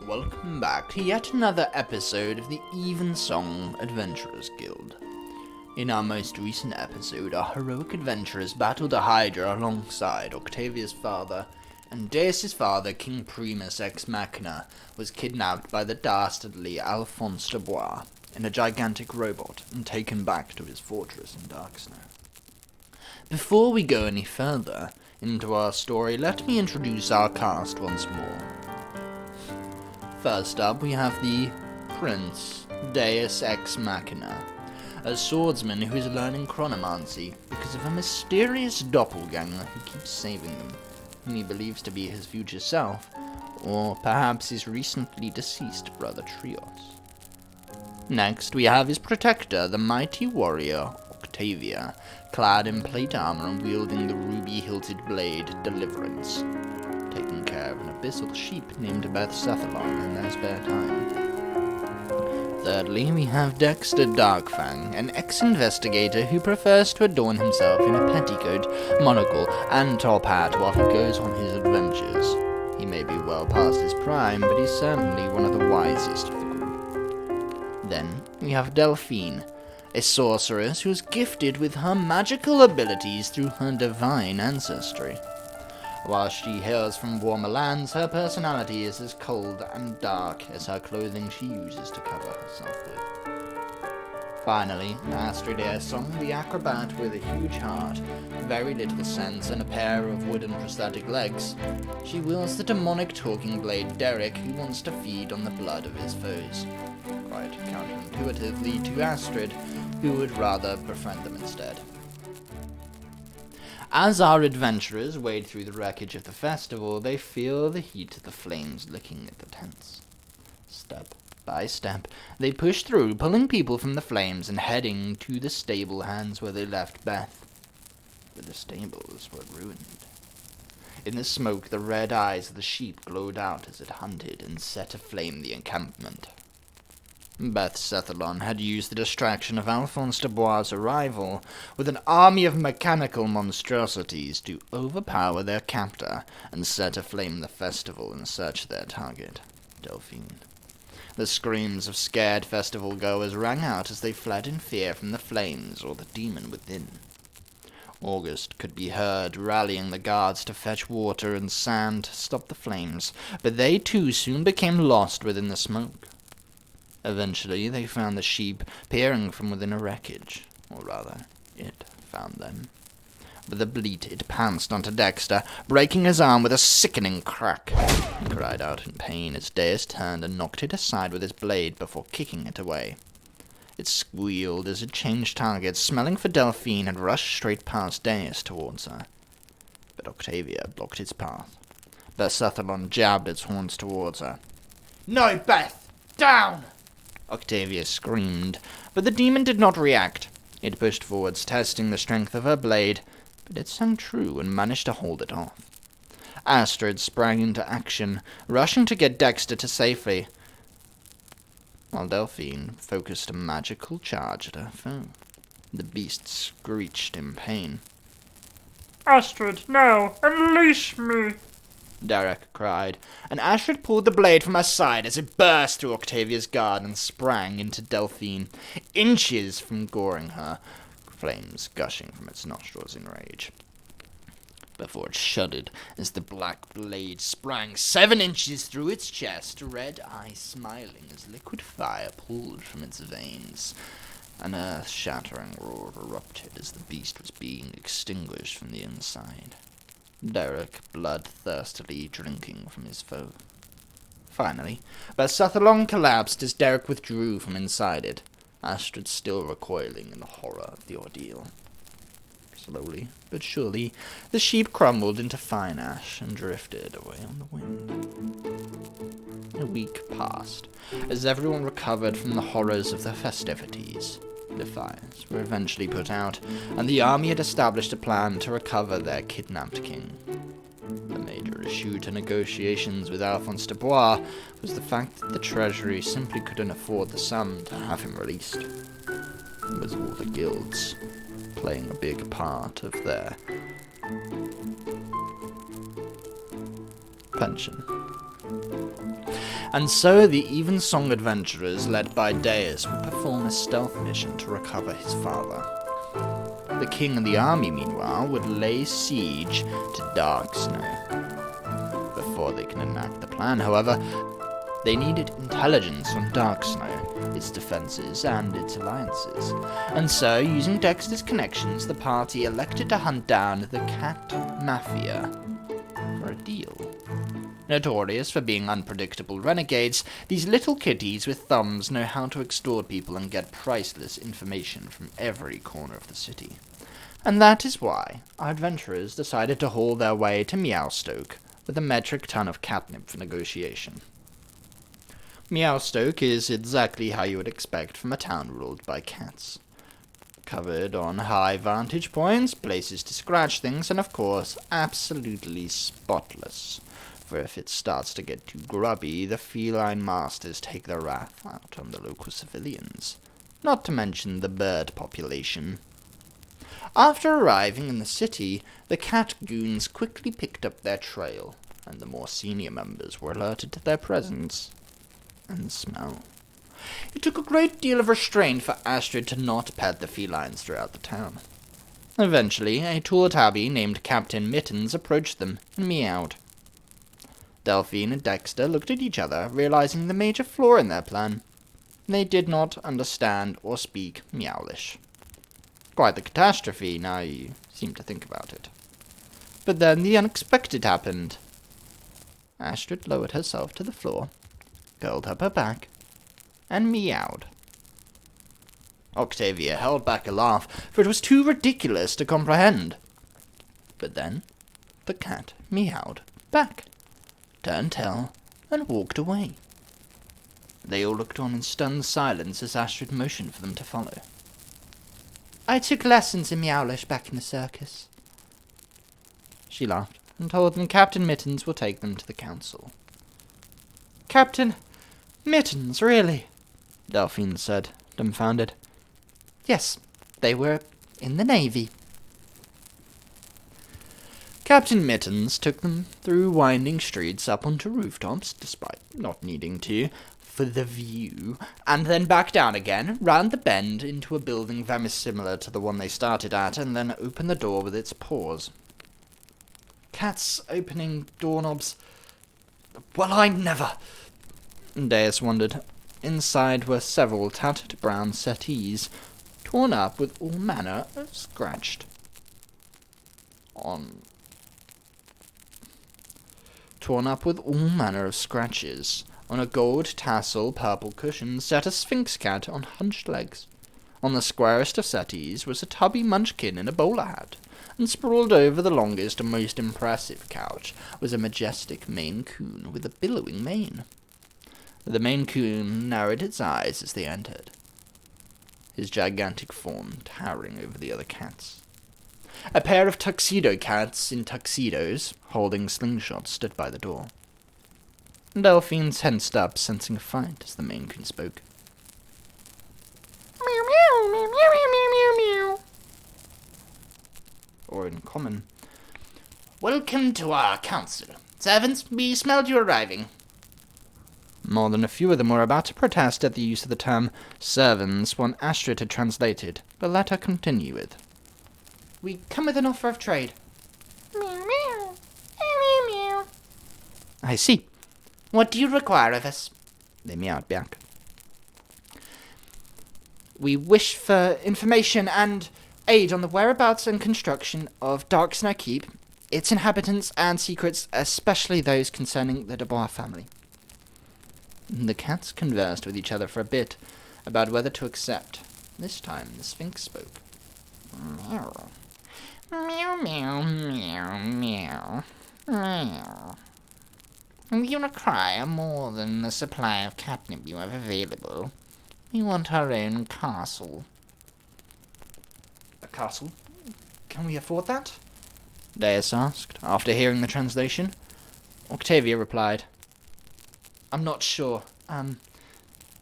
Welcome back to yet another episode of the Evensong Adventurers Guild. In our most recent episode, our heroic adventurers battled a Hydra alongside Octavia's father, and Deus's father, King Primus ex Machina, was kidnapped by the dastardly Alphonse de Bois in a gigantic robot and taken back to his fortress in Darksnow. Before we go any further into our story, let me introduce our cast once more. First up, we have the Prince, Deus ex Machina, a swordsman who is learning chronomancy because of a mysterious doppelganger who keeps saving them, whom he believes to be his future self, or perhaps his recently deceased brother Trios. Next, we have his protector, the mighty warrior Octavia, clad in plate armor and wielding the ruby-hilted blade Deliverance, taking care of an abyssal sheep named Beth Sethalon in their spare time. Thirdly, we have Dexter Darkfang, an ex-investigator who prefers to adorn himself in a petticoat, monocle, and top hat while he goes on his adventures. He may be well past his prime, but he's certainly one of the wisest of the group. Then, we have Delphine, a sorceress who is gifted with her magical abilities through her divine ancestry. While she hails from warmer lands, her personality is as cold and dark as her clothing she uses to cover herself with. Finally, Astrid Evensong, the acrobat with a huge heart, very little sense, and a pair of wooden prosthetic legs. She wields the demonic talking blade Derek, who wants to feed on the blood of his foes. Quite counterintuitively to Astrid, who would rather befriend them instead. As our adventurers wade through the wreckage of the festival, they feel the heat of the flames licking at the tents. Step by step, they push through, pulling people from the flames and heading to the stable hands where they left Beth. But the stables were ruined. In the smoke, the red eyes of the sheep glowed out as it hunted and set aflame the encampment. Beth Sethalon had used the distraction of Alphonse de Bois' arrival with an army of mechanical monstrosities to overpower their captor and set aflame the festival in search of their target, Delphine. The screams of scared festival-goers rang out as they fled in fear from the flames or the demon within. August could be heard rallying the guards to fetch water and sand to stop the flames, but they too soon became lost within the smoke. Eventually, they found the sheep peering from within a wreckage, or rather, it found them. With a bleat, it pounced onto Dexter, breaking his arm with a sickening crack. He cried out in pain as Deus turned and knocked it aside with his blade before kicking it away. It squealed as it changed targets, smelling for Delphine, and rushed straight past Deus towards her. But Octavia blocked its path. Beth Sethalon jabbed its horns towards her. "No, Beth! Down!" Octavia screamed, but the demon did not react. It pushed forwards, testing the strength of her blade, but it sang true and managed to hold it off. Astrid sprang into action, rushing to get Dexter to safety, while Delphine focused a magical charge at her foe. The beast screeched in pain. "Astrid, no! Unleash me!" Derek cried, and Astrid pulled the blade from her side as it burst through Octavia's guard and sprang into Delphine, inches from goring her, flames gushing from its nostrils in rage. Before it shuddered as the black blade sprang 7 inches through its chest, red eyes smiling as liquid fire pulled from its veins. An earth-shattering roar erupted as the beast was being extinguished from the inside. Derek bloodthirstily drinking from his foe. Finally, Beth Sethalon collapsed as Derek withdrew from inside it, Astrid still recoiling in the horror of the ordeal. Slowly but surely, the sheep crumbled into fine ash and drifted away on the wind. A week passed, as everyone recovered from the horrors of the festivities. The fires were eventually put out, and the army had established a plan to recover their kidnapped king. The major issue to negotiations with Alphonse de Bois was the fact that the treasury simply couldn't afford the sum to have him released. It was all the guilds playing a big part of their pension. And so the Evensong adventurers, led by Deus, would perform a stealth mission to recover his father. The king and the army, meanwhile, would lay siege to Darksnow. Before they can enact the plan, however, they needed intelligence on Darksnow, its defenses, and its alliances. And so, using Dexter's connections, the party elected to hunt down the cat Mafia for a deal. Notorious for being unpredictable renegades, these little kitties with thumbs know how to extort people and get priceless information from every corner of the city. And that is why our adventurers decided to haul their way to Meowstoke with a metric ton of catnip for negotiation. Meowstoke is exactly how you would expect from a town ruled by cats. Covered on high vantage points, places to scratch things, and of course, absolutely spotless. For if it starts to get too grubby, the feline masters take their wrath out on the local civilians. Not to mention the bird population. After arriving in the city, the cat goons quickly picked up their trail, and the more senior members were alerted to their presence and smell. It took a great deal of restraint for Astrid to not pet the felines throughout the town. Eventually, a tall tabby named Captain Mittens approached them and meowed. Delphine and Dexter looked at each other, realizing the major flaw in their plan. They did not understand or speak Meowlish. Quite the catastrophe, now you seem to think about it. But then the unexpected happened. Astrid lowered herself to the floor, curled up her back, and meowed. Octavia held back a laugh, for it was too ridiculous to comprehend. But then the cat meowed back, turned tail, and walked away. They all looked on in stunned silence as Astrid motioned for them to follow. "I took lessons in Meowlish back in the circus." She laughed and told them Captain Mittens will take them to the council. "Captain Mittens, really?" Delphine said, dumbfounded. "Yes, they were in the Navy." Captain Mittens took them through winding streets up onto rooftops, despite not needing to, for the view, and then back down again, round the bend into a building very similar to the one they started at, and then opened the door with its paws. Cats opening doorknobs? Well, I never! Deus wondered. Inside were several tattered brown settees, torn up with all manner of scratched scratches. On a gold tassel purple cushion sat a sphinx cat on hunched legs. On the squarest of settees was a tubby munchkin in a bowler hat, and sprawled over the longest and most impressive couch was a majestic Maine Coon with a billowing mane. The Maine Coon narrowed its eyes as they entered, his gigantic form towering over the other cats. A pair of tuxedo cats in tuxedos, holding slingshots, stood by the door. Delphine tensed up, sensing a fight as the Maine Coon spoke. "Meow, meow, meow, meow, meow, meow, meow." Or in common, "Welcome to our council. Servants, we smelled you arriving." More than a few of them were about to protest at the use of the term servants when Astrid had translated, but let her continue with, "We come with an offer of trade." "Meow, meow, meow, meow, meow." "I see. What do you require of us?" They meowed back. "We wish for information and aid on the whereabouts and construction of Darksnow Keep, its inhabitants and secrets, especially those concerning the Dubois family." The cats conversed with each other for a bit about whether to accept. This time the Sphinx spoke. "Meow. Meow, meow, meow, meow, meow. We require more than the supply of catnip you have available. We want our own castle." "A castle? Can we afford that?" Deus asked, after hearing the translation. Octavia replied, "I'm not sure.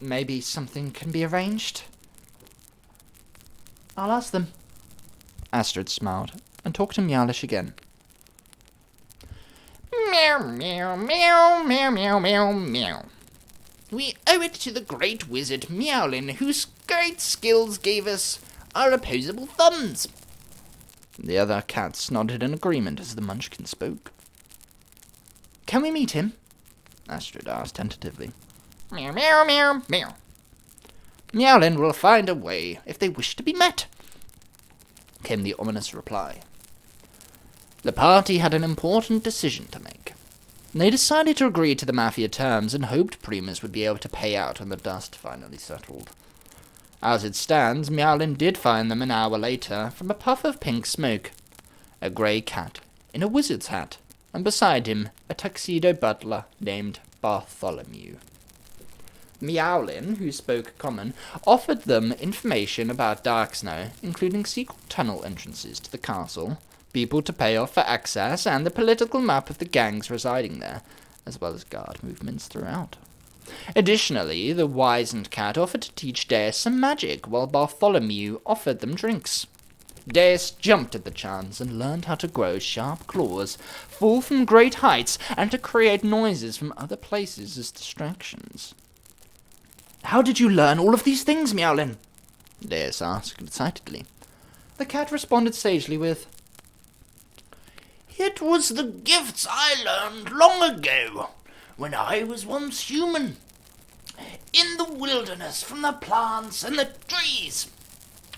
Maybe something can be arranged?" "I'll ask them." Astrid smiled, and talked to Meowlish again. "Meow, meow, meow, meow, meow, meow, meow." owe it to the great wizard Meowlin, whose great skills gave us our opposable thumbs. The other cats nodded in agreement as the Munchkin spoke. Can we meet him? Astrid asked tentatively. Meow, meow, meow, meow. Meowlin will find a way if they wish to be met, came the ominous reply. The party had an important decision to make. They decided to agree to the Mafia terms and hoped Primus would be able to pay out when the dust finally settled. As it stands, Meowlin did find them an hour later from a puff of pink smoke. A grey cat in a wizard's hat, and beside him a tuxedo butler named Bartholomew. Meowlin, who spoke common, offered them information about Darksnow, including secret tunnel entrances to the castle, people to pay off for access, and the political map of the gangs residing there, as well as guard movements throughout. Additionally, the wizened cat offered to teach Deus some magic, while Bartholomew offered them drinks. Deus jumped at the chance and learned how to grow sharp claws, fall from great heights, and to create noises from other places as distractions. How did you learn all of these things, Meowlin? Deus asked excitedly. The cat responded sagely with, It was the gifts I learned long ago, when I was once human. In the wilderness, from the plants and the trees.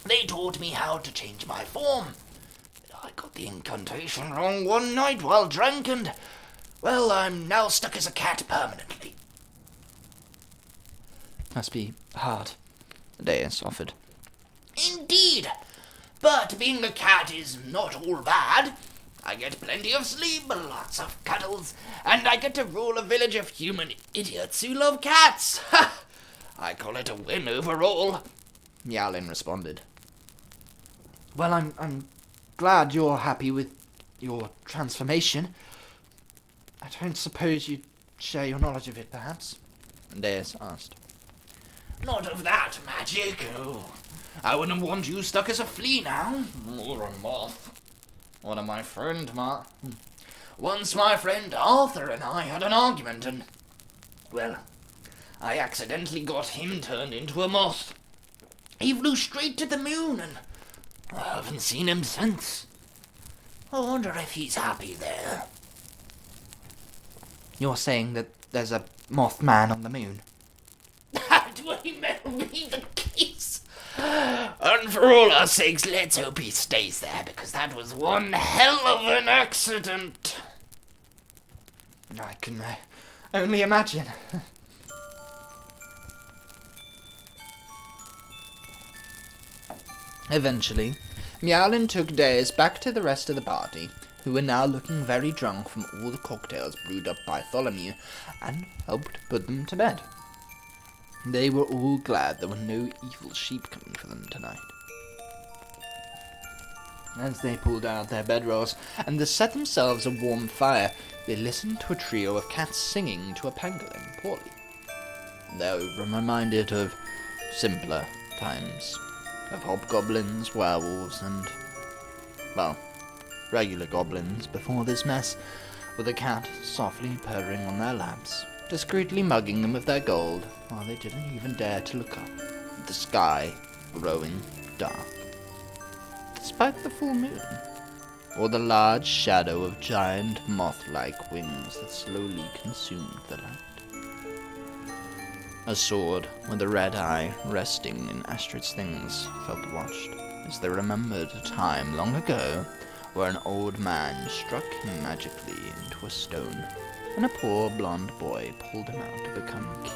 They taught me how to change my form. I got the incantation wrong one night while drunk and, well, I'm now stuck as a cat permanently. Must be hard, Deus offered. Indeed, but being a cat is not all bad. I get plenty of sleep, lots of cuddles, and I get to rule a village of human idiots who love cats. Ha! I call it a win overall, Meowlin responded. Well, I'm glad you're happy with your transformation. I don't suppose you'd share your knowledge of it, perhaps? Deus asked. Not of that magic. Oh, I wouldn't want you stuck as a flea now, or a moth. One of my friend, Once my friend Arthur and I had an argument and, well, I accidentally got him turned into a moth. He flew straight to the moon and I haven't seen him since. I wonder if he's happy there. You're saying that there's a Mothman on the moon? That may be the case. And for all our sakes, let's hope he stays there, because that was one hell of an accident. I can only imagine. Eventually, Meowlin took Deus back to the rest of the party, who were now looking very drunk from all the cocktails brewed up by Bartholomew, and helped put them to bed. They were all glad there were no evil sheep coming for them tonight. As they pulled out their bedrolls and set themselves a warm fire, they listened to a trio of cats singing to a pangolin poorly. They were reminded of simpler times, of hobgoblins, werewolves, and, well, regular goblins before this mess, with a cat softly purring on their laps, discreetly mugging them of their gold, while they didn't even dare to look up, with the sky growing dark. Despite the full moon, or the large shadow of giant moth-like wings that slowly consumed the light. A sword with a red eye resting in Astrid's things felt watched, as they remembered a time long ago where an old man struck him magically into a stone, and a poor blonde boy pulled him out to become king.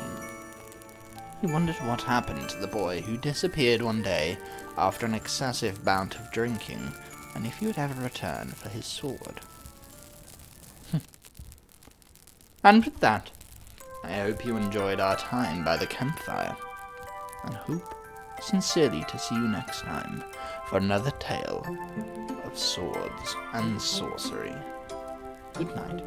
He wondered what happened to the boy who disappeared one day after an excessive bout of drinking, and if he would ever return for his sword. And with that, I hope you enjoyed our time by the campfire, and hope sincerely to see you next time for another tale of swords and sorcery. Good night.